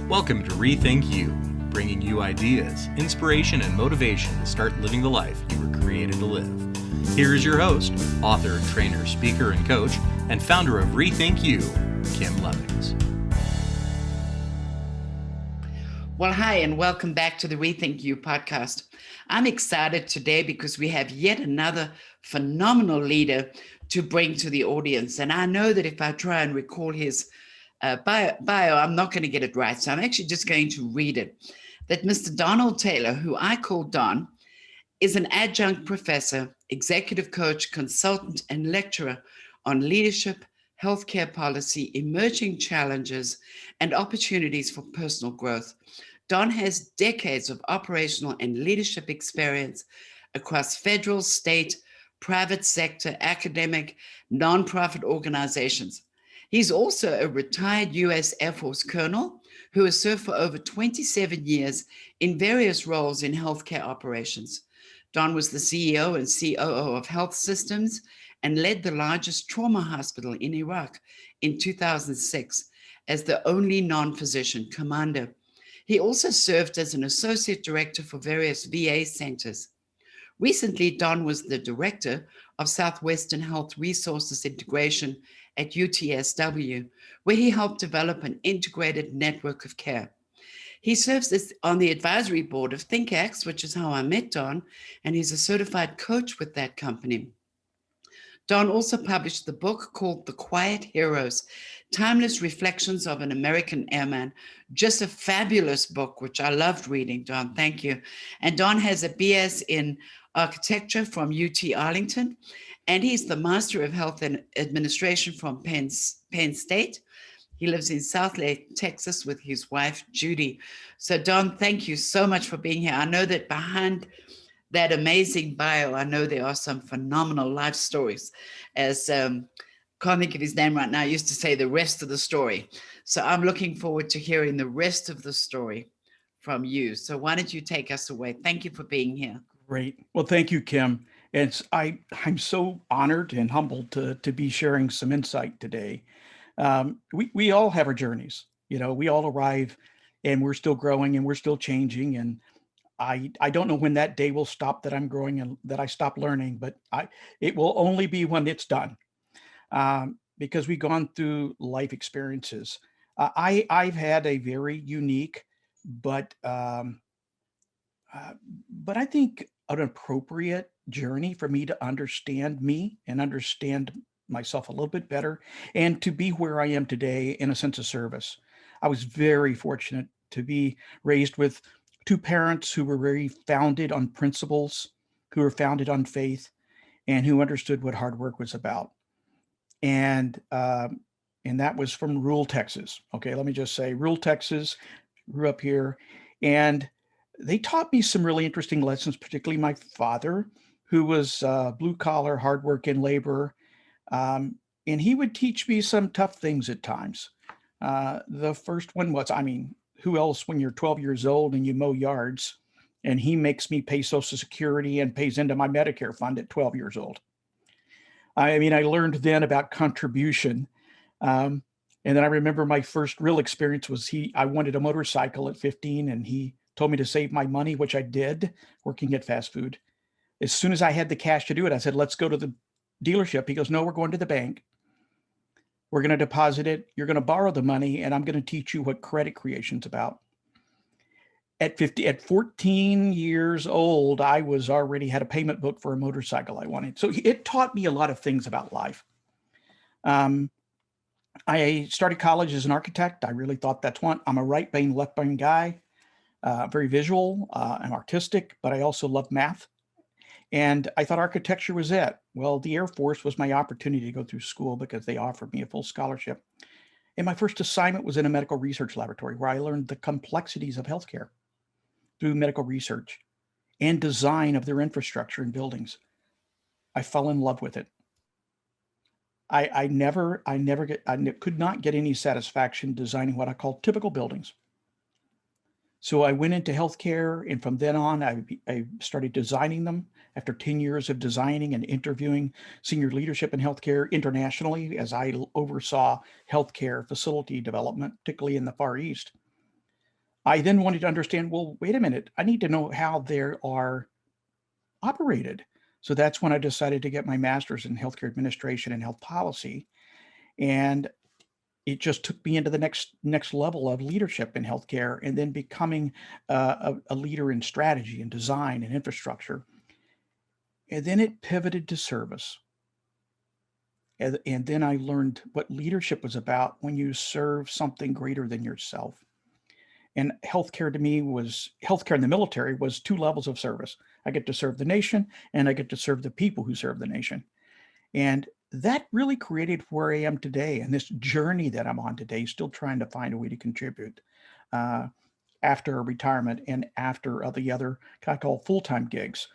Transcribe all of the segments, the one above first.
Welcome to ReThink You, bringing you ideas, inspiration, and motivation to start living the life you were created to live. Here is your host, author, trainer, speaker, and coach, and founder of ReThink You, Kim Levings. Well, hi, and welcome back to the ReThink You podcast. I'm excited today because we have yet another phenomenal leader to bring to the audience. And I know that if I try and recall his bio, I'm not going to get it right. So I'm actually just going to read it. That Mr. Donald Taylor, who I call Don, is an adjunct professor, executive coach, consultant, and lecturer on leadership, healthcare policy, emerging challenges, and opportunities for personal growth. Don has decades of operational and leadership experience across federal, state, private sector, academic, nonprofit organizations. He's also a retired U.S. Air Force colonel who has served for over 27 years in various roles in healthcare operations. Don was the CEO and COO of Health Systems and led the largest trauma hospital in Iraq in 2006 as the only non-physician commander. He also served as an associate director for various VA centers. Recently, Don was the director of Southwestern Health Resources Integration at UTSW, where he helped develop an integrated network of care. He serves on the advisory board of ThinkX, which is how I met Don, and he's a certified coach with that company. Don also published the book called The Quiet Heroes, Timeless Reflections of an American Airman. Just a fabulous book, which I loved reading, Don. Thank you. And Don has a BS in architecture from UT Arlington, and he's the Master of Health and Administration from Penn State. He lives in Southlake, Texas with his wife, Judy. So Don, thank you so much for being here. I know that behind that amazing bio, I know there are some phenomenal life stories. As can't think of his name right now, I used to say the rest of the story. So I'm looking forward to hearing the rest of the story from you. So why don't you take us away? Thank you for being here. Great. Well, thank you, Kim. I'm so honored and humbled to be sharing some insight today. We all have our journeys. You know, we all arrive and we're still growing and we're still changing. And I don't know when that day will stop that I'm growing and that I stop learning, but it will only be when it's done, because we've gone through life experiences. I've had a very unique, but I think an appropriate journey for me to understand me and understand myself a little bit better and to be where I am today in a sense of service. I was very fortunate to be raised with two parents who were very founded on principles, who were founded on faith, and who understood what hard work was about. And that was from rural Texas. Okay, let me just say, rural Texas, grew up here, and they taught me some really interesting lessons, particularly my father, who was blue collar, hard working laborer. And he would teach me some tough things at times. The first one was, who else when you're 12 years old and you mow yards, and he makes me pay Social Security and pays into my Medicare fund at 12 years old. I learned then about contribution. And then I remember my first real experience was I wanted a motorcycle at 15, and he told me to save my money, which I did, working at fast food. As soon as I had the cash to do it, I said, let's go to the dealership. He goes, no, we're going to the bank. We're going to deposit it. You're going to borrow the money, and I'm going to teach you what credit creation's about. At 14 years old, I was already had a payment book for a motorcycle I wanted. So it taught me a lot of things about life. I started college as an architect. I really thought that's one. I'm a right brain, left brain guy, very visual. I'm artistic, but I also love math. And I thought architecture was it. Well, the Air Force was my opportunity to go through school because they offered me a full scholarship. And my first assignment was in a medical research laboratory where I learned the complexities of healthcare through medical research and design of their infrastructure and buildings. I fell in love with it. I could not get any satisfaction designing what I call typical buildings. So I went into healthcare, and from then on, I started designing them. After 10 years of designing and interviewing senior leadership in healthcare internationally, as I oversaw healthcare facility development, particularly in the Far East. I then wanted to understand, well, wait a minute, I need to know how they are operated. So that's when I decided to get my master's in healthcare administration and health policy. And it just took me into the next level of leadership in healthcare, and then becoming a leader in strategy and design and infrastructure. And then it pivoted to service. And then I learned what leadership was about when you serve something greater than yourself. And healthcare to me was healthcare in the military was two levels of service. I get to serve the nation, and I get to serve the people who serve the nation. And that really created where I am today, and this journey that I'm on today, still trying to find a way to contribute after retirement and after the other kind of called full-time gigs,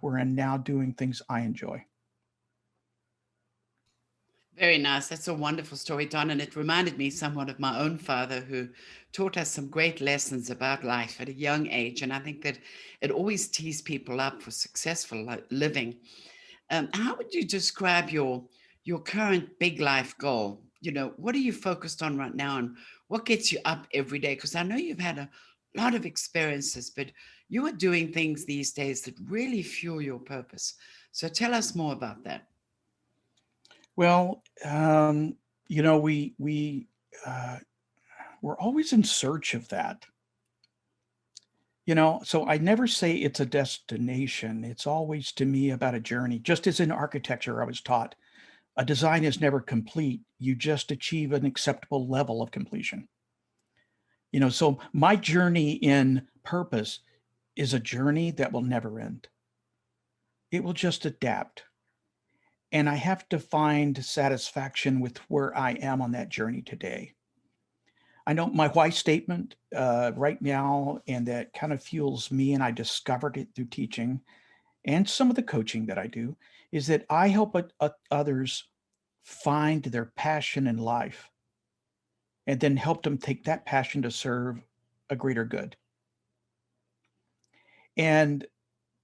where I'm now doing things I enjoy. Very nice. That's a wonderful story, Don. And it reminded me somewhat of my own father, who taught us some great lessons about life at a young age. And I think that it always tees people up for successful living. How would you describe your current big life goal? What are you focused on right now, and what gets you up every day? Because I know you've had a lot of experiences, but you are doing things these days that really fuel your purpose. So tell us more about that. Well, uh, we're always in search of that. So I never say it's a destination. It's always to me about a journey. Just as in architecture, I was taught a design is never complete. You just achieve an acceptable level of completion. So my journey in purpose is a journey that will never end. It will just adapt. And I have to find satisfaction with where I am on that journey today. I know my why statement right now, and that kind of fuels me, and I discovered it through teaching and some of the coaching that I do, is that I help others find their passion in life and then help them take that passion to serve a greater good. And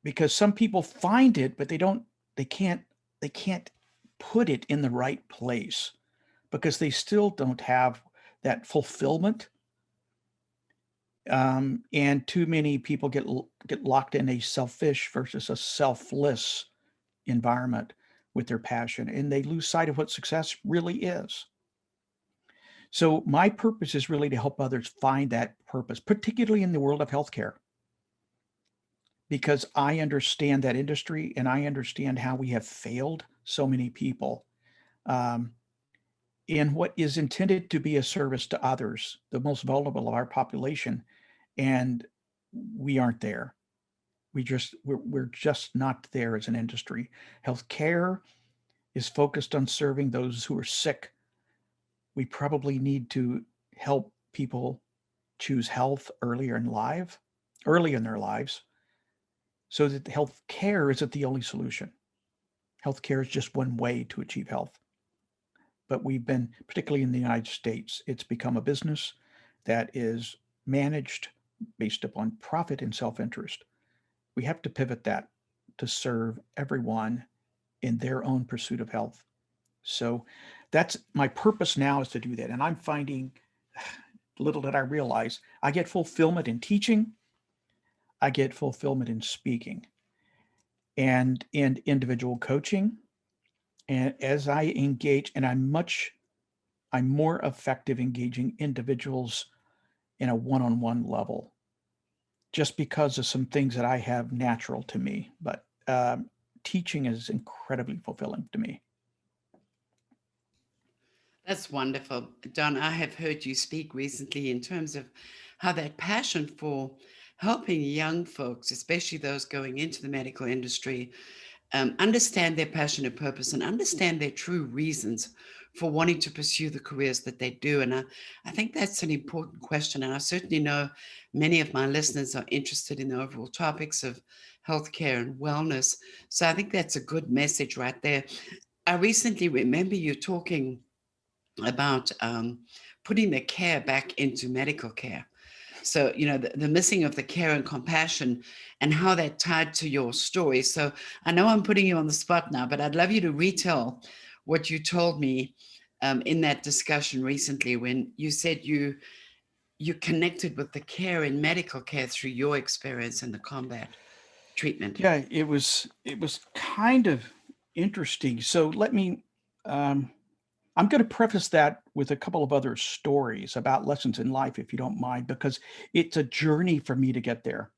because some people find it, but they can't put it in the right place because they still don't have that fulfillment. And too many people get locked in a selfish versus a selfless environment with their passion, and they lose sight of what success really is. So my purpose is really to help others find that purpose, particularly in the world of healthcare, because I understand that industry and I understand how we have failed so many people in what is intended to be a service to others, the most vulnerable of our population, and we aren't there. We're just not there as an industry. Healthcare is focused on serving those who are sick. We probably need to help people choose health early in their lives, so that healthcare isn't the only solution. Healthcare is just one way to achieve health. But we've been, particularly in the United States, it's become a business that is managed based upon profit and self-interest. We have to pivot that to serve everyone in their own pursuit of health. So that's my purpose now, is to do that. And I'm finding, little did I realize, I get fulfillment in teaching, I get fulfillment in speaking, and in individual coaching. And as I engage, and I'm more effective engaging individuals in a one-on-one level, just because of some things that I have natural to me. But teaching is incredibly fulfilling to me. That's wonderful. Don, I have heard you speak recently in terms of how that passion for helping young folks, especially those going into the medical industry, understand their passion and purpose and understand their true reasons for wanting to pursue the careers that they do. And I think that's an important question. And I certainly know many of my listeners are interested in the overall topics of healthcare and wellness. So I think that's a good message right there. I recently remember you talking about putting the care back into medical care. So, the missing of the care and compassion and how that tied to your story. So I know I'm putting you on the spot now, but I'd love you to retell what you told me in that discussion recently when you said you you connected with the care in medical care through your experience in the combat treatment. Yeah, it was kind of interesting. So let me I'm going to preface that with a couple of other stories about lessons in life, if you don't mind, because it's a journey for me to get there.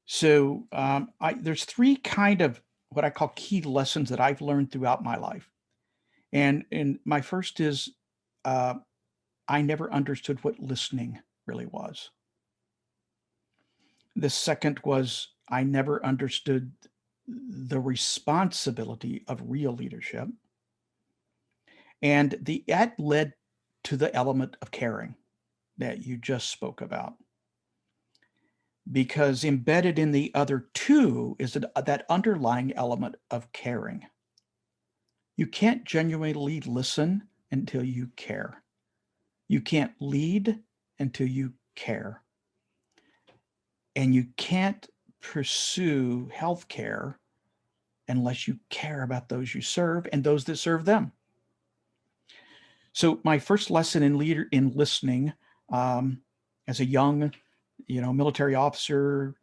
So there's three kind of what I call key lessons that I've learned throughout my life. And my first is uh, I never understood what listening really was. The second was I never understood the responsibility of real leadership. And that led to the element of caring that you just spoke about. Because embedded in the other two is that underlying element of caring. You can't genuinely listen until you care. You can't lead until you care. And you can't pursue healthcare unless you care about those you serve and those that serve them. So my first lesson in listening, as a young, military officer,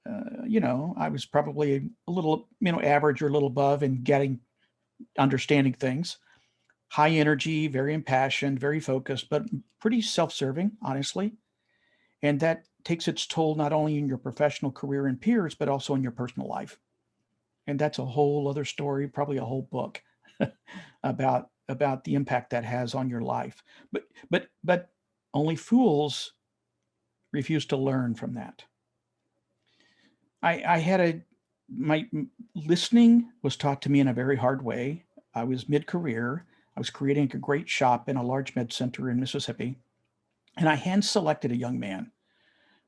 I was probably a little, average or a little above in understanding things. High energy, very impassioned, very focused, but pretty self-serving, honestly. And that takes its toll not only in your professional career and peers, but also in your personal life. And that's a whole other story, probably a whole book about the impact that has on your life. But only fools refuse to learn from that. My listening was taught to me in a very hard way. I was mid-career. I was creating a great shop in a large med center in Mississippi. And I hand selected a young man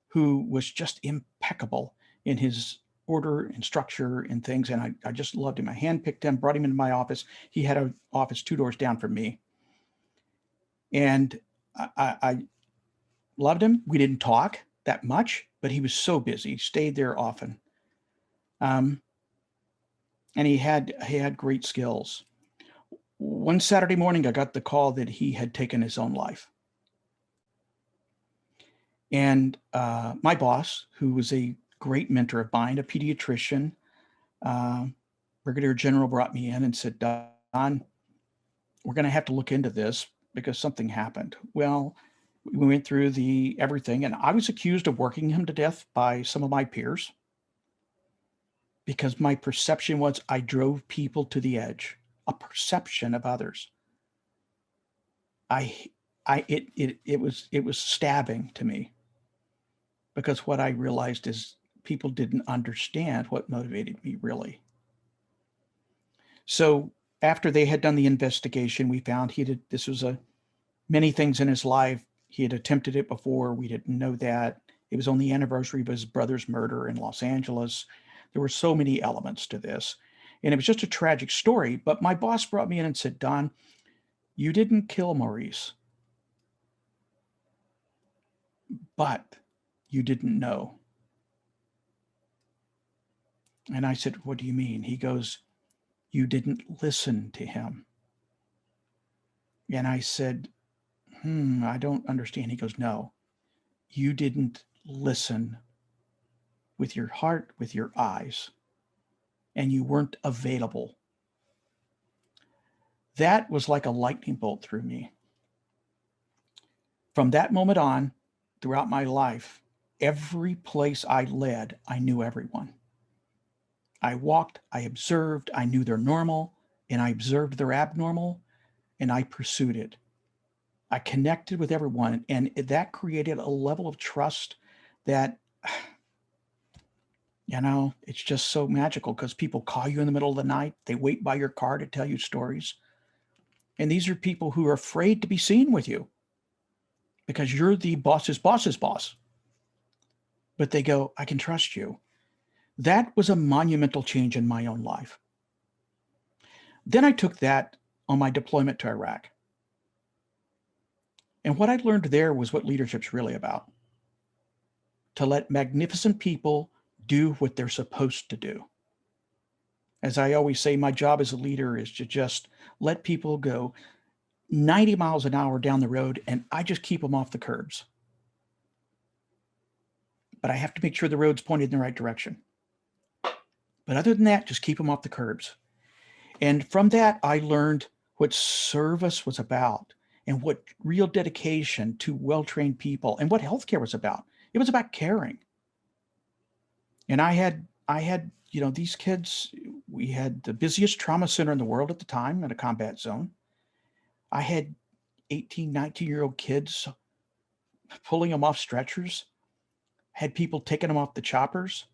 who was just impeccable in his order and structure and things. And I just loved him. I handpicked him, brought him into my office. He had an office 2 doors down from me. And I loved him. We didn't talk that much, but he was so busy, stayed there often. And he had great skills. One Saturday morning, I got the call that he had taken his own life. And my boss, who was a great mentor of mine, a pediatrician, Brigadier General, brought me in and said, Don, we're going to have to look into this because something happened. Well, we went through everything, and I was accused of working him to death by some of my peers because my perception was I drove people to the edge, a perception of others. It was stabbing to me because what I realized is people didn't understand what motivated me really. So after they had done the investigation, we found this was many things in his life. He had attempted it before. We didn't know that. It was on the anniversary of his brother's murder in Los Angeles. There were so many elements to this. And it was just a tragic story. But my boss brought me in and said, Don, you didn't kill Maurice, but you didn't know. And I said, what do you mean? He goes, you didn't listen to him. And I said, I don't understand. He goes, no, you didn't listen with your heart, with your eyes, and you weren't available. That was like a lightning bolt through me. From that moment on, throughout my life, every place I led, I knew everyone. I walked, I observed, I knew they're normal, and I observed their abnormal, and I pursued it. I connected with everyone, and that created a level of trust that, it's just so magical because people call you in the middle of the night. They wait by your car to tell you stories. And these are people who are afraid to be seen with you because you're the boss's boss's boss. But they go, I can trust you. That was a monumental change in my own life. Then I took that on my deployment to Iraq. And what I learned there was what leadership's really about. To let magnificent people do what they're supposed to do. As I always say, my job as a leader is to just let people go. 90 miles an hour down the road, and I just keep them off the curbs. But I have to make sure the road's pointed in the right direction. But other than that, just keep them off the curbs. And from that, I learned what service was about and what real dedication to well-trained people and what healthcare was about. It was about caring. And I had, these kids, we had the busiest trauma center in the world at the time in a combat zone. I had 18, 19-year-old kids pulling them off stretchers, had people taking them off the choppers.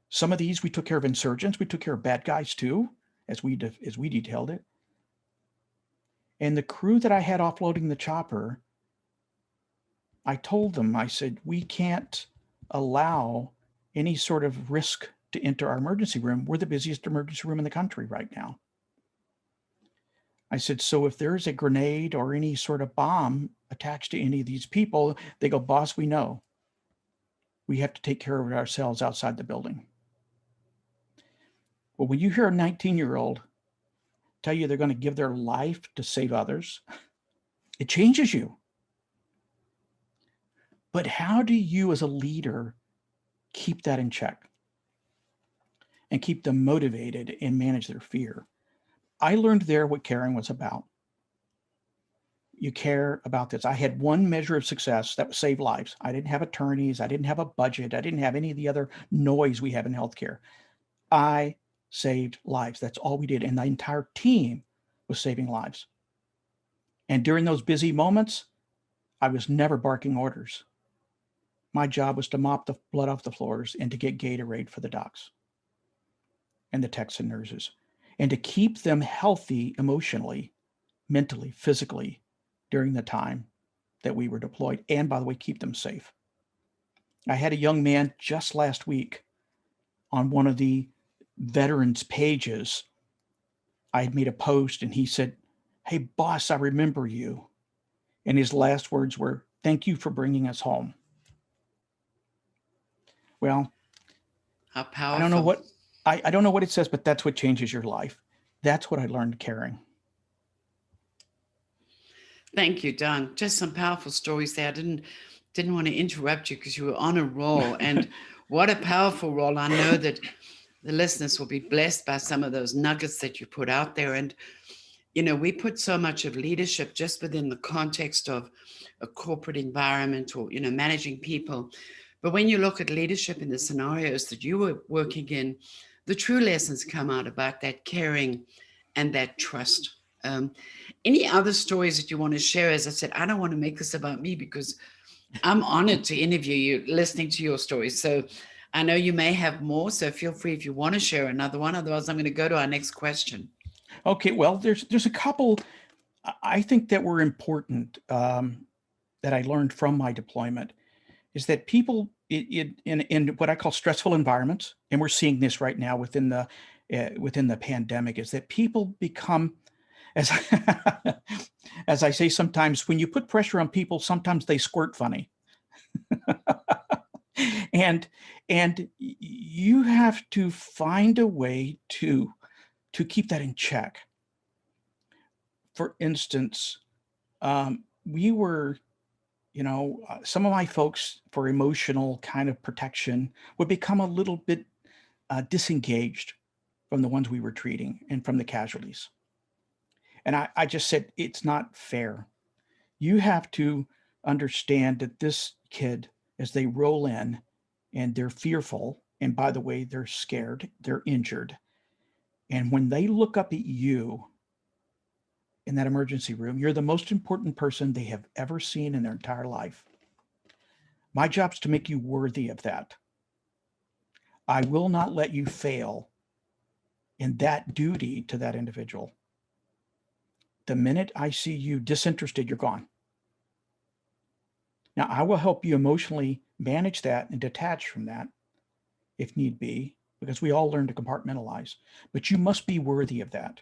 Some of these, we took care of insurgents. We took care of bad guys too, as we detailed it. And the crew that I had offloading the chopper, I told them, I said, we can't allow any sort of risk to enter our emergency room. We're the busiest emergency room in the country right now. I said, so if there's a grenade or any sort of bomb attached to any of these people, they go, boss, we know. We have to take care of it ourselves outside the building. Well, when you hear a 19-year-old tell you they're going to give their life to save others, it changes you. But how do you as a leader keep that in check and keep them motivated and manage their fear? I learned there what caring was about. You care about this. I had one measure of success that was save lives. I didn't have attorneys. I didn't have a budget. I didn't have any of the other noise we have in healthcare. I saved lives. That's all we did. And the entire team was saving lives. And during those busy moments, I was never barking orders. My job was to mop the blood off the floors and to get Gatorade for the docs and the techs and nurses, and to keep them healthy emotionally, mentally, physically during the time that we were deployed. And by the way, keep them safe. I had a young man just last week on one of the veterans pages. I had made a post and he said, "Hey boss, I remember you." And his last words were, "Thank you for bringing us home." Well, How powerful. I don't know what it says, but that's what changes your life. That's what I learned caring. Thank you, Don. Just some powerful stories there. I didn't want to interrupt you because you were on a roll. And what a powerful roll. I know that the listeners will be blessed by some of those nuggets that you put out there. And, we put so much of leadership just within the context of a corporate environment or, managing people. But when you look at leadership in the scenarios that you were working in, the true lessons come out about that caring and that trust. Any other stories that you want to share? As I said, I don't want to make this about me because I'm honored to interview you, listening to your stories. So I know you may have more, so feel free if you want to share another one. Otherwise, I'm going to go to our next question. Okay, well, there's a couple I think that were important that I learned from my deployment is that people in what I call stressful environments, and we're seeing this right now within the pandemic, is that people become, as as I say sometimes, when you put pressure on people, sometimes they squirt funny. and you have to find a way to keep that in check. For instance, we were, some of my folks, for emotional kind of protection, would become a little bit disengaged from the ones we were treating and from the casualties. And I just said, it's not fair. You have to understand that this kid, as they roll in and they're fearful, and by the way, they're scared, they're injured. And when they look up at you in that emergency room, you're the most important person they have ever seen in their entire life. My job is to make you worthy of that. I will not let you fail in that duty to that individual. The minute I see you disinterested, you're gone. Now, I will help you emotionally manage that and detach from that if need be, because we all learn to compartmentalize, but you must be worthy of that.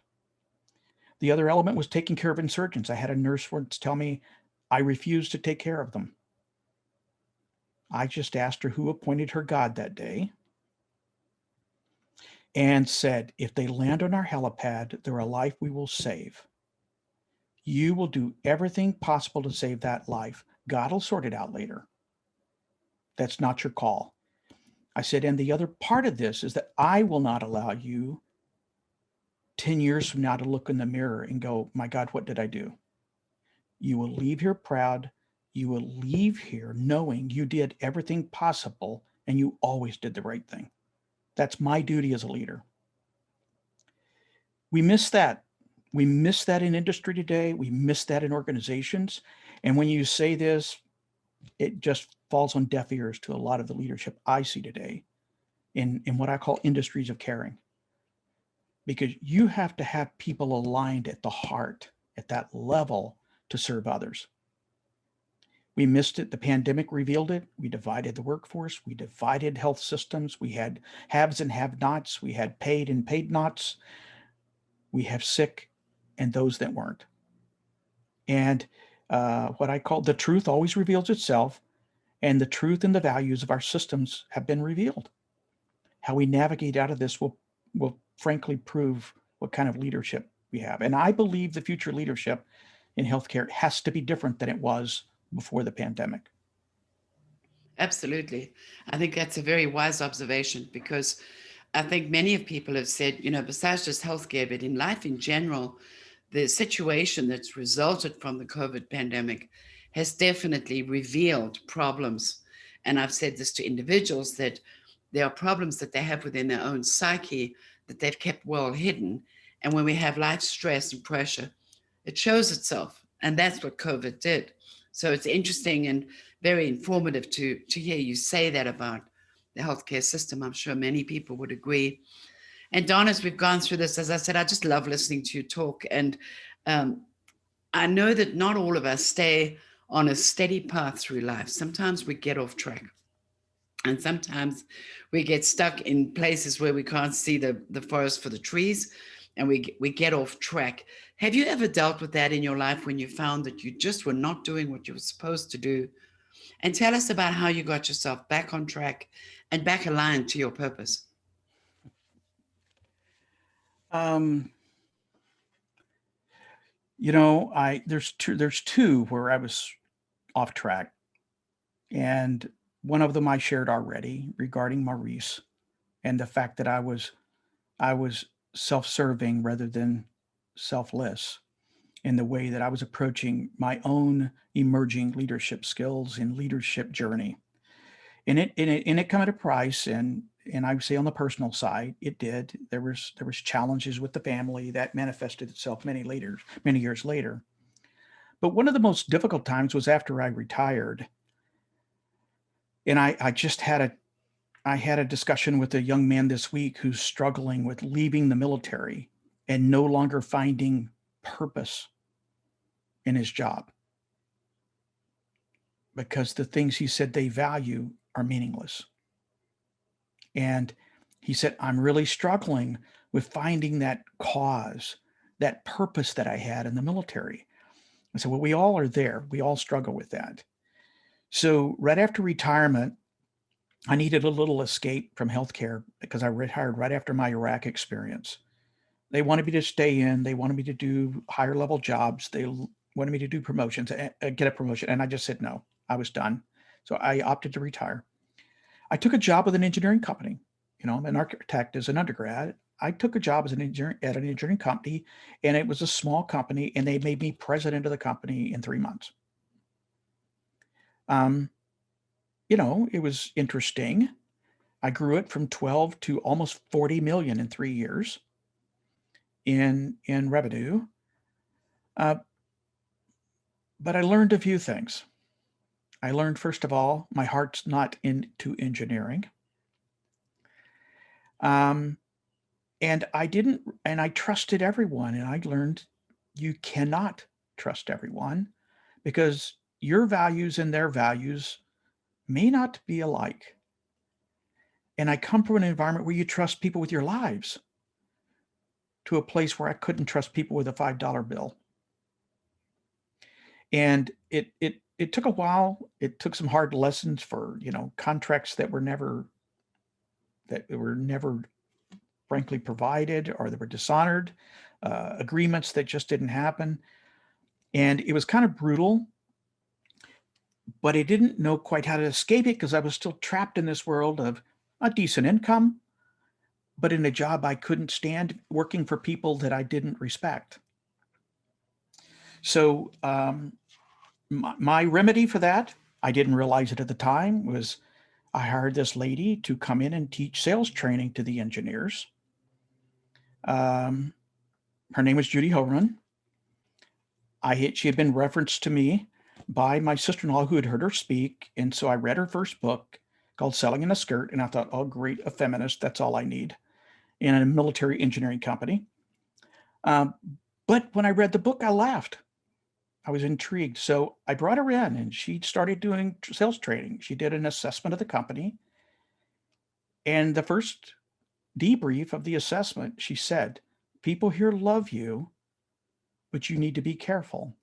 The other element was taking care of insurgents. I had a nurse once tell me I refused to take care of them. I just asked her who appointed her God that day and said, if they land on our helipad, they're a life we will save. You will do everything possible to save that life. God will sort it out later. That's not your call. I said, and the other part of this is that I will not allow you 10 years from now to look in the mirror and go, my God, what did I do? You will leave here proud. You will leave here knowing you did everything possible and you always did the right thing. That's my duty as a leader. We miss that. We miss that in industry today. We miss that in organizations. And when you say this, it just falls on deaf ears to a lot of the leadership I see today in what I call industries of caring. Because you have to have people aligned at the heart, at that level, to serve others. We missed it. The pandemic revealed it. We divided the workforce. We divided health systems. We had haves and have-nots. We had paid and paid-nots. We have sick and those that weren't. And what I call the truth always reveals itself, and the truth and the values of our systems have been revealed. How we navigate out of this will frankly prove what kind of leadership we have. And I believe the future leadership in healthcare has to be different than it was before the pandemic. Absolutely. I think that's a very wise observation, because I think many of people have said, besides just healthcare, but in life in general, the situation that's resulted from the COVID pandemic has definitely revealed problems. And I've said this to individuals, that there are problems that they have within their own psyche that they've kept well hidden. And when we have life stress and pressure, it shows itself. And that's what COVID did. So it's interesting and very informative to hear you say that about the healthcare system. I'm sure many people would agree. And Don, as we've gone through this, as I said, I just love listening to you talk. And I know that not all of us stay on a steady path through life. Sometimes we get off track. And sometimes we get stuck in places where we can't see the forest for the trees, and we get off track. Have you ever dealt with that in your life when you found that you just were not doing what you were supposed to do? And tell us about how you got yourself back on track and back aligned to your purpose. There's two where I was off track, and one of them I shared already regarding Maurice and the fact that I was self-serving rather than selfless in the way that I was approaching my own emerging leadership skills and leadership journey. And it come at a price, and I would say on the personal side, it did. There was challenges with the family that manifested itself many years later. But one of the most difficult times was after I retired. And I had a discussion with a young man this week who's struggling with leaving the military and no longer finding purpose in his job because the things he said they value are meaningless. And he said, I'm really struggling with finding that cause, that purpose that I had in the military. I said, well, we all are there. We all struggle with that. So right after retirement, I needed a little escape from healthcare because I retired right after my Iraq experience. They wanted me to stay in. They wanted me to do higher level jobs. They wanted me to do promotions, get a promotion. And I just said no. I was done. So I opted to retire. I took a job with an engineering company. I'm an architect as an undergrad. I took a job as an engineer at an engineering company, and it was a small company, and they made me president of the company in 3 months. It was interesting. I grew it from 12 to almost 40 million in 3 years in revenue. But I learned a few things. I learned, first of all, my heart's not into engineering. And I trusted everyone, and I learned you cannot trust everyone because your values and their values may not be alike. And I come from an environment where you trust people with your lives to a place where I couldn't trust people with a $5 bill. And it took a while. It took some hard lessons for, contracts that were never frankly provided, or that were dishonored, agreements that just didn't happen. And it was kind of brutal, but I didn't know quite how to escape it because I was still trapped in this world of a decent income, but in a job I couldn't stand, working for people that I didn't respect. So my remedy for that, I didn't realize it at the time, was I hired this lady to come in and teach sales training to the engineers. Her name was Judy. She had been referenced to me by my sister-in-law who had heard her speak. And so I read her first book called Selling in a Skirt. And I thought, oh, great, a feminist. That's all I need in a military engineering company. But when I read the book, I laughed. I was intrigued. So I brought her in and she started doing sales training. She did an assessment of the company. And the first debrief of the assessment, she said, people here love you, but you need to be careful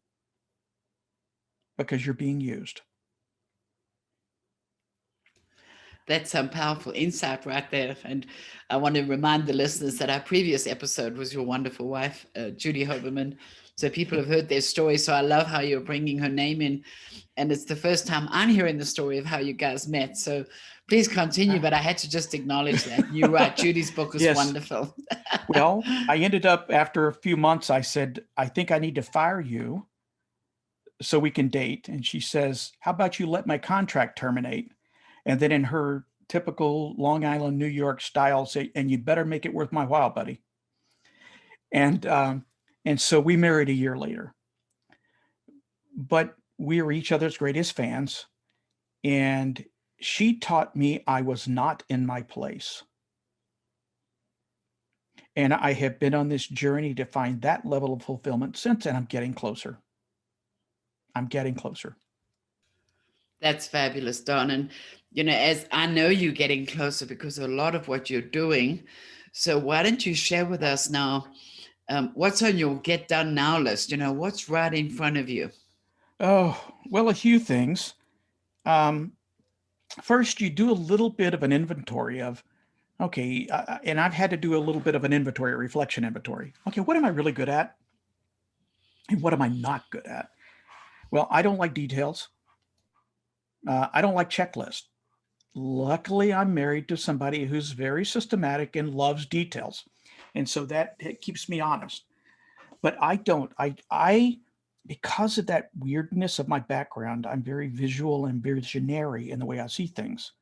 because you're being used. That's some powerful insight right there. And I want to remind the listeners that our previous episode was your wonderful wife, Judy Hoberman. So people have heard their story. So I love how you're bringing her name in. And it's the first time I'm hearing the story of how you guys met. So please continue. But I had to just acknowledge that. You're right. Judy's book is wonderful. Well, I ended up, after a few months, I said, I think I need to fire you so we can date. And she says, how about you let my contract terminate? And then in her typical Long Island, New York style, say, and you better make it worth my while, buddy. And so we married a year later. But we were each other's greatest fans. And she taught me I was not in my place. And I have been on this journey to find that level of fulfillment since, and I'm getting closer. I'm getting closer. That's fabulous, Don. And, as I know you're getting closer because of a lot of what you're doing. So why don't you share with us now what's on your get done now list? What's right in front of you? Oh, well, a few things. First, you do a little bit of an inventory of, okay, and I've had to do a little bit of an inventory, a reflection inventory. Okay, what am I really good at? And what am I not good at? Well, I don't like details. I don't like checklists. Luckily, I'm married to somebody who's very systematic and loves details. And so it keeps me honest. But I don't. I because of that weirdness of my background, I'm very visual and visionary in the way I see things.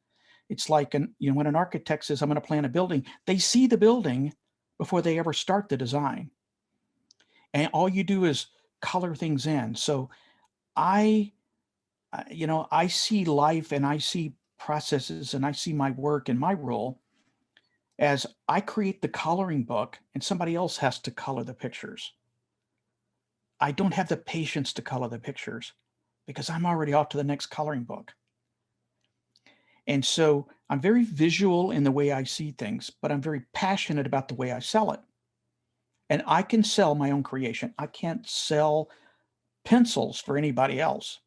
It's like when an architect says, I'm going to plan a building, they see the building before they ever start the design. And all you do is color things in. So I see life and I see processes and I see my work and my role as I create the coloring book and somebody else has to color the pictures. I don't have the patience to color the pictures because I'm already off to the next coloring book. And so I'm very visual in the way I see things, but I'm very passionate about the way I sell it. And I can sell my own creation. I can't sell pencils for anybody else,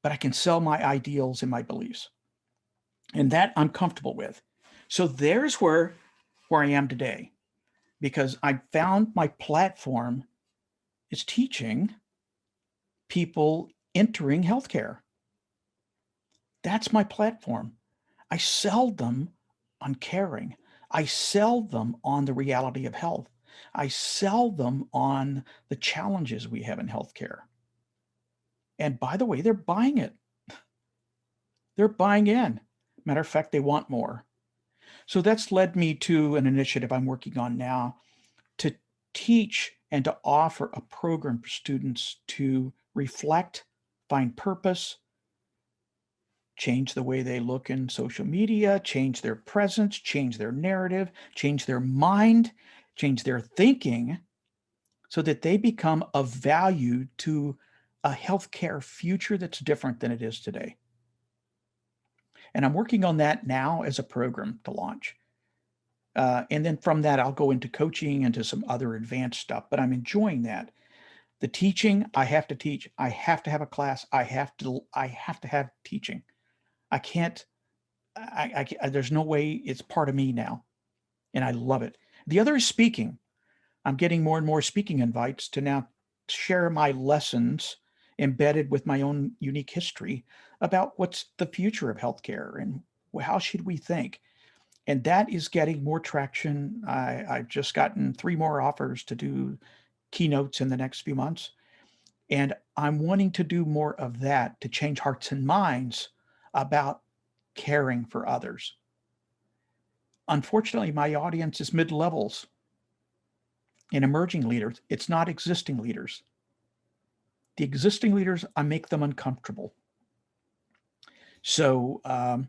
but I can sell my ideals and my beliefs. And that I'm comfortable with. So there's where I am today, because I found my platform is teaching people entering healthcare. That's my platform. I sell them on caring. I sell them on the reality of health. I sell them on the challenges we have in healthcare. And by the way, they're buying it. They're buying in. Matter of fact, they want more. So that's led me to an initiative I'm working on now to teach and to offer a program for students to reflect, find purpose, change the way they look in social media, change their presence, change their narrative, change their mind, change their thinking so that they become of value to a healthcare future that's different than it is today. And I'm working on that now as a program to launch. And then from that, I'll go into coaching, into some other advanced stuff, but I'm enjoying that. The teaching, I have to teach. I have to have a class. I have to have teaching. I can't, there's no way, it's part of me now. And I love it. The other is speaking. I'm getting more and more speaking invites to now share my lessons embedded with my own unique history about what's the future of healthcare and how should we think. And that is getting more traction. I've just gotten 3 more offers to do keynotes in the next few months. And I'm wanting to do more of that to change hearts and minds about caring for others. Unfortunately, my audience is mid-levels and emerging leaders. It's not existing leaders. The existing leaders, I make them uncomfortable. So I'm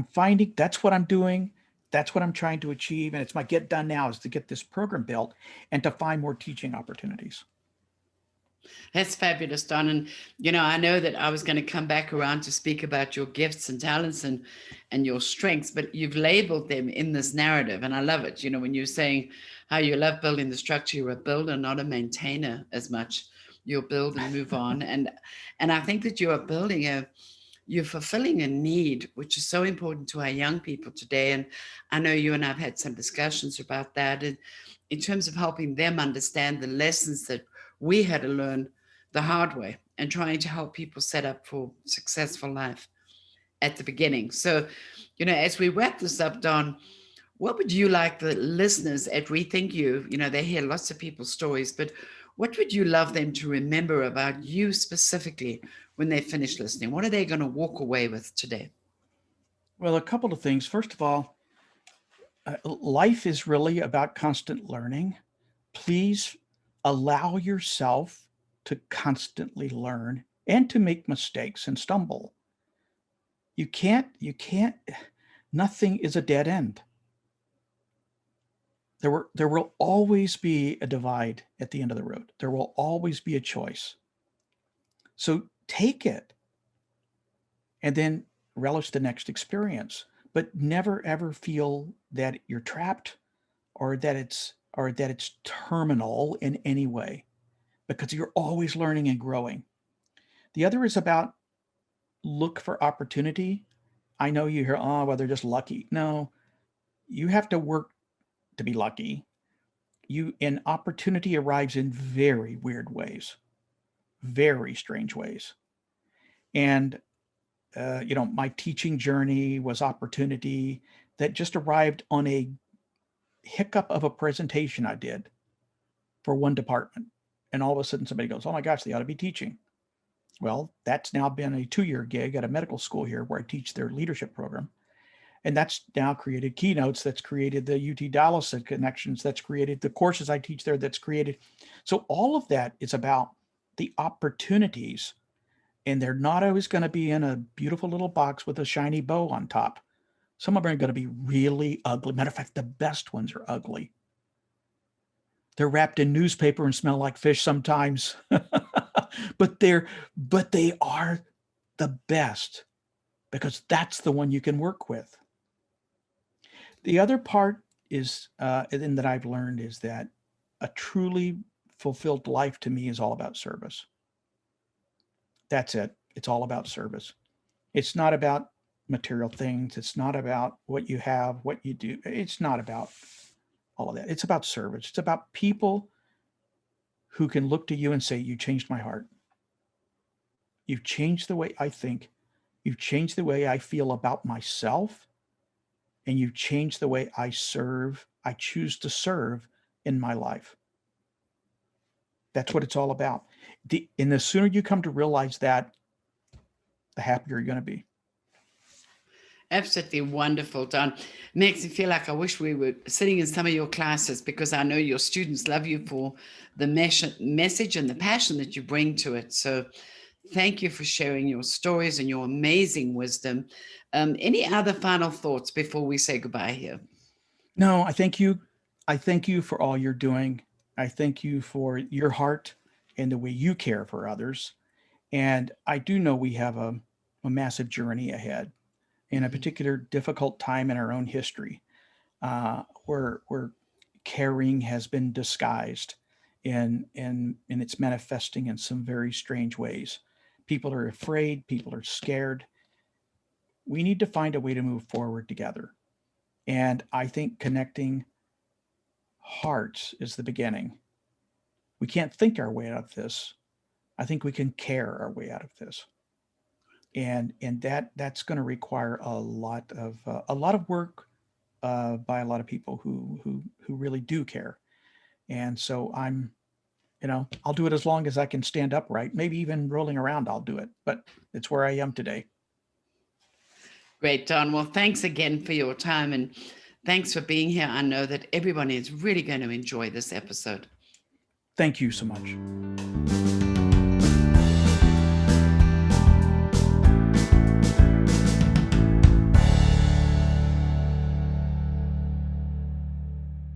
finding that's what I'm doing. That's what I'm trying to achieve. And it's my get done now is to get this program built and to find more teaching opportunities. That's fabulous, Don. And, I know that I was going to come back around to speak about your gifts and talents and your strengths, but you've labeled them in this narrative. And I love it. When you're saying how you love building the structure, you're a builder, not a maintainer as much. You'll build and move on. And I think that you're fulfilling a need, which is so important to our young people today. And I know you and I've had some discussions about that in terms of helping them understand the lessons that we had to learn the hard way and trying to help people set up for successful life at the beginning. So, as we wrap this up, Don, what would you like the listeners at ReThink You, they hear lots of people's stories, but what would you love them to remember about you specifically when they finish listening? What are they going to walk away with today? Well, a couple of things. First of all, life is really about constant learning. Please allow yourself to constantly learn and to make mistakes and stumble. You can't, nothing is a dead end. There will always be a divide at the end of the road. There will always be a choice. So take it and then relish the next experience, but never ever feel that you're trapped or that it's terminal in any way, because you're always learning and growing. The other is about look for opportunity. I know you hear, oh, well, they're just lucky. No, you have to work to be lucky. An opportunity arrives in very weird ways, very strange ways. And my teaching journey was opportunity that just arrived on a hiccup of a presentation I did for one department. And all of a sudden somebody goes, oh my gosh, they ought to be teaching. Well, that's now been a 2-year gig at a medical school here where I teach their leadership program. And that's now created keynotes, that's created the UT Dallas connections, that's created the courses I teach there, that's created. So all of that is about the opportunities. And they're not always going to be in a beautiful little box with a shiny bow on top. Some of them are going to be really ugly. Matter of fact, the best ones are ugly. They're wrapped in newspaper and smell like fish sometimes, but they are the best because that's the one you can work with. The other part is, and that I've learned is that a truly fulfilled life to me is all about service. That's it. It's all about service. It's not about material things. It's not about what you have, what you do. It's not about all of that. It's about service. It's about people who can look to you and say, you changed my heart. You've changed the way I think. You've changed the way I feel about myself. And you've changed the way I serve. I choose to serve in my life. That's what it's all about. And the sooner you come to realize that, the happier you're going to be. Absolutely wonderful, Don. Makes me feel like I wish we were sitting in some of your classes, because I know your students love you for the message and the passion that you bring to it. So thank you for sharing your stories and your amazing wisdom. Any other final thoughts before we say goodbye here? No, I thank you. I thank you for all you're doing. I thank you for your heart and the way you care for others. And I do know we have a massive journey ahead in a particular difficult time in our own history, where caring has been disguised and it's manifesting in some very strange ways. People are afraid, people are scared. We need to find a way to move forward together. And I think connecting hearts is the beginning. We can't think our way out of this. I think we can care our way out of this. And that's going to require a lot of work by a lot of people who really do care. And so I'll do it as long as I can stand upright. Maybe even rolling around, I'll do it. But it's where I am today. Great, Don. Well, thanks again for your time, and thanks for being here. I know that everyone is really going to enjoy this episode. Thank you so much.